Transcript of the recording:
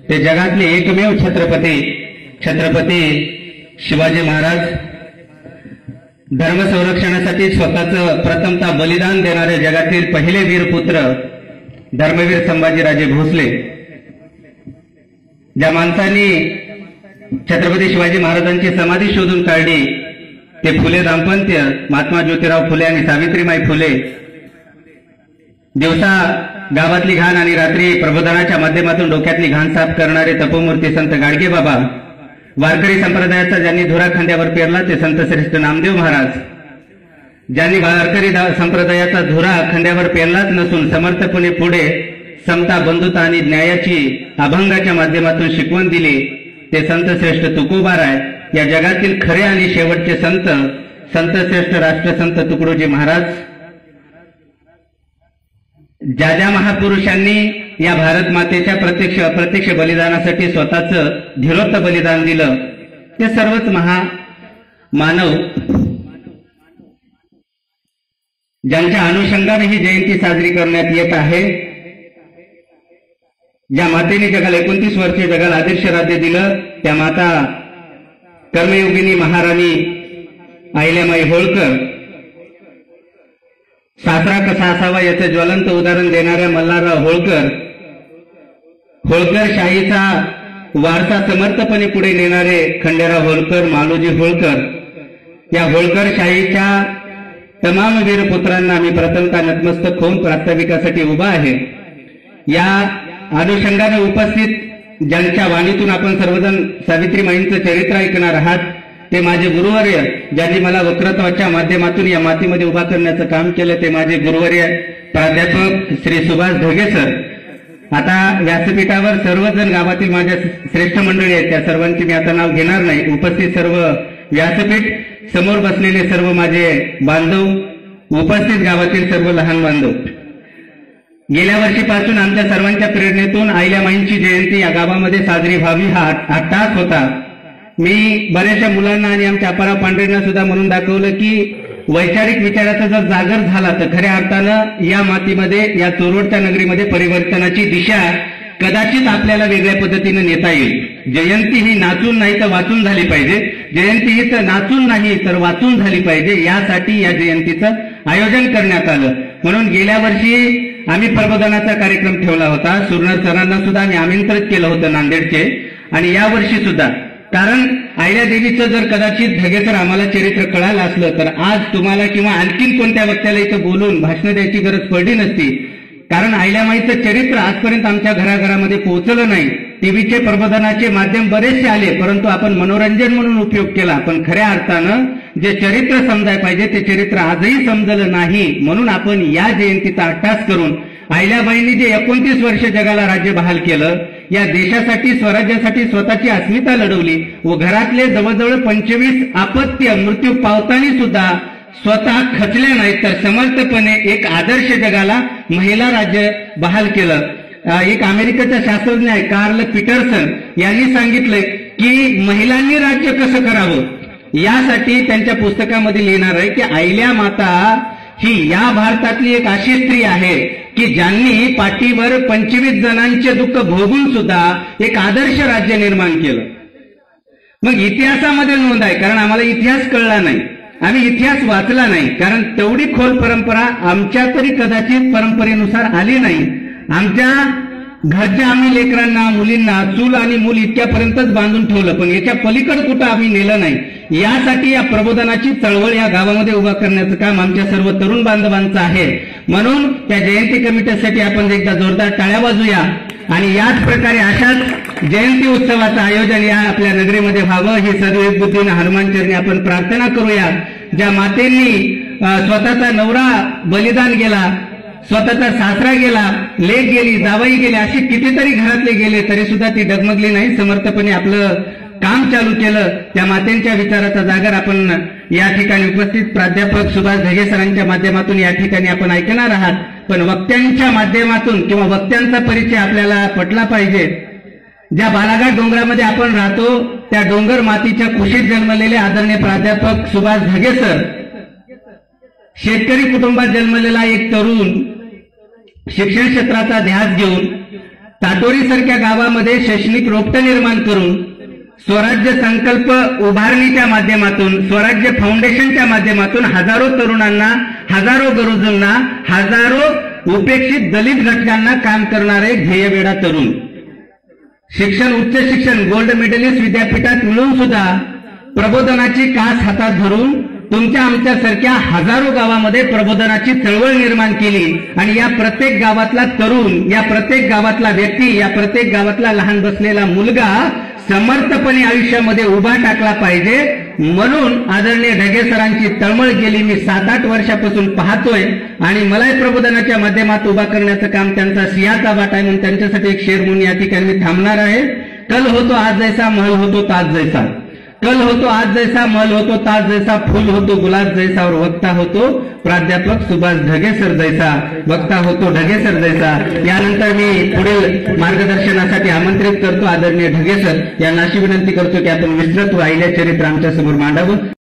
ते जगातले एकमेव छत्रपती शिवाजी महाराज धर्म संरक्षणासाठी स्वतःचं प्रथमतः बलिदान देणारे जगातील पहिले वीरपुत्र धर्मवीर संभाजीराजे भोसले। ज्या माणसांनी छत्रपती शिवाजी महाराजांची समाधी शोधून काढली ते फुले दाम्पत्य, महात्मा ज्योतिराव फुले आणि सावित्रीबाई फुले। दिवसा गावातली घाण आणि रात्री प्रबोधनाच्या माध्यमातून डोक्यातली घाण साफ करणारे तपोमूर्ती संत गाडगे बाबा। वारकरी संप्रदायाचा ज्यांनी धुरा खांद्यावर पेरला ते संत श्रेष्ठ नामदेव महाराज। ज्यांनी वारकरी संप्रदायाचा धुरा खांद्यावर पेरलाच नसून समर्थपणे पुढे समता, बंधुता आणि न्यायाची अभंगाच्या माध्यमातून शिकवण दिली ते संत श्रेष्ठ तुकोबाराय। या जगातील खरे आणि शेवटचे संत श्रेष्ठ राष्ट्रसंत तुकडोजी महाराज। ज्या महापुरुषांनी या भारत मातेच्या प्रत्यक्ष अप्रत्यक्ष बलिदानासाठी स्वतःचं धीरोक्त बलिदान दिलं ते सर्वच मानव ज्यांच्या अनुषंगाने ही जयंती साजरी करण्यात येत आहे। ज्या मातेने जगाला 29 वर्षे जगाला आदर्श राज्य दिलं त्या माता कर्मयोगिनी महाराणी अहिल्याबाई होळकर। सासरा कसा असावा याचं ज्वलंत उदाहरण देणाऱ्या मल्हारराव होळकर शाहीचा वारसा समर्थपणे पुढे नेणारे खंडेराव होळकर, मालोजी होळकर। या होळकर शाहीच्या तमाम वीरपुत्रांना मी प्रथमतः नतमस्तक होऊन प्रास्ताविकासाठी उभा आहे। या अनुषंगाने उपस्थित ज्यांच्या वाणीतून आपण सर्वजण सावित्रीमाईंचं चरित्र ऐकणार आहात ते माझे गुरुवर्य, ज्यांनी मला वक्तृत्वाच्या माध्यमातून या मातीमध्ये उभा करण्याचं काम केलं ते माझे गुरुवर्य प्राध्यापक श्री सुभाष ढगे सर। आता व्यासपीठावर सर्वजण गावातील माझ्या श्रेष्ठ मंडळी आहेत, त्या सर्वांची मी आता नाव घेणार नाही। उपस्थित सर्व व्यासपीठ, समोर बसलेले सर्व माझे बांधव, उपस्थित गावातील सर्व लहान बांधव। गेल्या वर्षीपासून आमच्या सर्वांच्या प्रेरणेतून अहिल्याबाईंची जयंती या गावामध्ये साजरी व्हावी हा टास होता। मी बऱ्याचशा मुलांना आणि आमच्या अपाराव पांढरेंना सुद्धा म्हणून दाखवलं की वैचारिक विचाराचा जर जागर झाला तर खऱ्या अर्थानं या मातीमध्ये, या चोरवडच्या नगरीमध्ये परिवर्तनाची दिशा कदाचित आपल्याला वेगळ्या पद्धतीने नेता येईल। जयंती ही नाचून नाही तर वाचून झाली पाहिजे, जयंती ही तर नाचून नाही तर वाचून झाली पाहिजे, यासाठी या जयंतीचं आयोजन करण्यात आलं। म्हणून गेल्या वर्षी आम्ही प्रबोधनाचा कार्यक्रम ठेवला होता, सुरनर सरांना सुद्धा आम्ही आमंत्रित केलं होतं नांदेडचे, आणि या वर्षी सुद्धा। कारण अहिल्यादेवीचं जर कदाचित ढगेसर आम्हाला चरित्र कळालं असलं तर आज तुम्हाला किंवा आणखीन कोणत्या वक्त्याला इथं बोलून भाषण द्यायची गरज पडली नसती। कारण अहिल्याबाईंचं चरित्र आजपर्यंत आमच्या घराघरामध्ये पोहोचलं नाही। टीव्हीचे प्रबोधनाचे माध्यम बरेचसे आले, परंतु आपण मनोरंजन म्हणून उपयोग केला, पण खऱ्या अर्थानं जे चरित्र समजाय पाहिजे ते चरित्र आजही समजलं नाही। म्हणून आपण या जयंतीचा अट्टास करून अहिल्याबाईंनी जे 29 वर्ष जगाला राज्य बहाल केलं, या देशासाठी स्वराज्यासाठी स्वतःची अस्मिता लढवली व घरातले जवळजवळ 25 अपत्य मृत्यू पावताना सुद्धा स्वतः खचल्या नाहीत तर समर्थपणे एक आदर्श जगाला महिला राज्य बहाल केलं। एक अमेरिकेचा शास्त्रज्ञ आहे कार्ल पीटरसन यांनी सांगितलंय की महिलांनी राज्य कसं करावं, यासाठी त्यांच्या पुस्तकामध्ये लिहिणार आहे की अहिल्या माता ही या भारतातली एक अशी स्त्री आहे की ज्यांनी पाठीवर 25 जणांचे दुःख भोगून सुद्धा एक आदर्श राज्य निर्माण केलं। मग इतिहासामध्ये नोंद आहे, कारण आम्हाला इतिहास कळला नाही, आम्ही इतिहास वाचला नाही, कारण तेवढी खोल परंपरा आमच्या तरी कदाचित परंपरेनुसार आली नाही। आमच्या घरच्या आम्ही लेकरांना, मुलींना चूल आणि मूल इतक्यापर्यंतच बांधून ठेवलं, पण याच्या पलीकडे कुठं आम्ही नेलं नाही। यासाठी या प्रबोधनाची चळवळ या गावामध्ये उभा करण्याचं काम आमच्या सर्व तरुण बांधवांचं आहे। म्हणून त्या जयंती कमिटीसाठी आपण एकदा जोरदार टाळ्या वाजूया आणि याच प्रकारे अशाच जयंती उत्सवाचं आयोजन या आपल्या नगरीमध्ये व्हावं ही सदैव बुद्धीने हनुमान चरणी आपण प्रार्थना करूया। ज्या मातेंनी स्वतःचा नवरा बलिदान गेला, स्वतःचा सासरा गेला, लेक गेली, जावई गेले, असे कितीतरी घरातले गेले तरी सुद्धा ती डगमगली नाही, समर्थपणे आपलं काम चालू केलं। त्या मातेंच्या विचाराचा जागर आपण या ठिकाणी उपस्थित प्राध्यापक सुभाष ढगे सरांच्या माध्यमातून या ठिकाणी आपण ऐकणार आहात, पण वक्त्यांच्या माध्यमातून किंवा वक्त्यांचा परिचय आपल्याला पटला पाहिजे। ज्या बालाघाट डोंगरामध्ये आपण राहतो त्या डोंगर मातीच्या कुशीत जन्मलेले आदरणीय प्राध्यापक सुभाष ढगे सर, शेतकरी कुटुंबात जन्मलेला एक तरुण, शिक्षण क्षेत्राचा ध्यास घेऊन साटोरी सारख्या गावामध्ये शैक्षणिक रोपटं निर्माण करून स्वराज्य संकल्प उभारणीच्या माध्यमातून, स्वराज्य फाउंडेशनच्या माध्यमातून हजारो तरुणांना, हजारो गरजूंना, हजारो उपेक्षित दलित घटकांना काम करणारे ध्येयवेडा तरुण, शिक्षण, उच्च शिक्षण, गोल्ड मेडलिस्ट विद्यापीठात मिळून सुद्धा प्रबोधनाची कास हातात धरून तुमच्या आमच्यासारख्या हजारो गावामध्ये प्रबोधनाची चळवळ निर्माण केली आणि या प्रत्येक गावातला तरुण, या प्रत्येक गावातला व्यक्ती, या प्रत्येक गावातला लहान बसलेला मुलगा समर्थपणे आयुष्यामध्ये उभा टाकला पाहिजे म्हणून आदरणीय ढगे सरांची तळमळ गेली मी 7-8 वर्षापासून पाहतोय आणि मलाही प्रबोधनाच्या माध्यमात उभा करण्याचं काम त्यांचा सिंहाचा वाटा आहे म्हणून त्यांच्यासाठी एक शेर म्हणून या ठिकाणी मी थांबणार आहे. कल होतो आज जैसा, महल होतो ताज जैसा. कल होतो आज जैसा, महल होतो ताज जैसा, फूल होतो गुलाब जैसा और वक्ता होतो प्राध्यापक सुभाष ढगे सर जैसा, वक्ता होतो ढगे सर जैसा. यानंतर मी पुढील मार्गदर्शनासाठी आमंत्रित करतो आदरणीय ढगे सर यांना अशी विनंती करतो की आपण विस्तृत वाहिल्या चरित्र आमच्या समोर मांडावं.